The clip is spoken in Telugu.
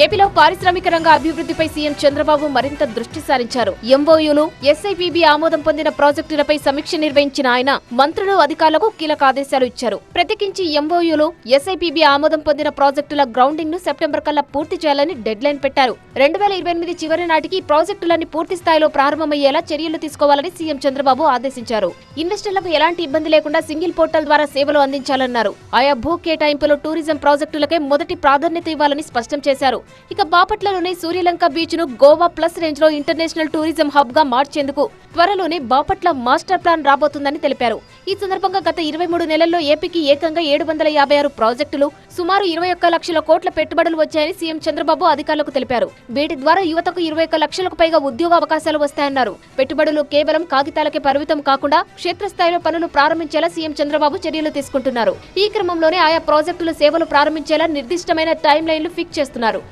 ఏపీలో పారిశ్రామిక రంగ అభివృద్ధిపై సీఎం చంద్రబాబు మరింత దృష్టి సారించారు. ఎంఓయూలు, ఎస్ఐపిబి ఆమోదం పొందిన ప్రాజెక్టులపై సమీక్ష నిర్వహించిన ఆయన మంత్రులు, అధికారులకు కీలక ఆదేశాలు ఇచ్చారు. ప్రత్యేకించి ఎంఓయూలు, ఎస్ఐపిబి ఆమోదం పొందిన ప్రాజెక్టుల గ్రౌండింగ్ ను సెప్టెంబర్ కల్లా పూర్తి చేయాలని డెడ్ లైన్ పెట్టారు. 2028 చివరి నాటికి ప్రాజెక్టులన్నీ పూర్తి స్థాయిలో ప్రారంభమయ్యేలా చర్యలు తీసుకోవాలని సీఎం చంద్రబాబు ఆదేశించారు. ఇన్వెస్టర్లకు ఎలాంటి ఇబ్బంది లేకుండా సింగిల్ పోర్టల్ ద్వారా సేవలు అందించాలన్నారు. ఆయా భూ కేటాయింపులో టూరిజం ప్రాజెక్టులకే మొదటి ప్రాధాన్యత ఇవ్వాలని స్పష్టం చేశారు. ఇక బాపట్లలోని సూర్యలంక బీచ్ ను గోవా ప్లస్ రేంజ్ లో ఇంటర్నేషనల్ టూరిజం హబ్ గా మార్చేందుకు త్వరలోనే బాపట్ల మాస్టర్ ప్లాన్ రాబోతుందని తెలిపారు. ఈ సందర్భంగా గత 23 నెలల్లో ఏపీకి ఏకంగా 756 ప్రాజెక్టులు, సుమారు 21 లక్షల కోట్ల పెట్టుబడులు వచ్చాయని సీఎం చంద్రబాబు అధికారులకు తెలిపారు. వీటి ద్వారా యువతకు 21 లక్షలకు పైగా ఉద్యోగ అవకాశాలు వస్తాయన్నారు. పెట్టుబడులు కేవలం కాగితాలకే పరిమితం కాకుండా క్షేత్రస్థాయిలో పనులు ప్రారంభించేలా సీఎం చంద్రబాబు చర్యలు తీసుకుంటున్నారు. ఈ క్రమంలోనే ఆయా ప్రాజెక్టుల సేవలు ప్రారంభించేలా నిర్దిష్టమైన టైం లైన్లు ఫిక్స్ చేస్తున్నారు.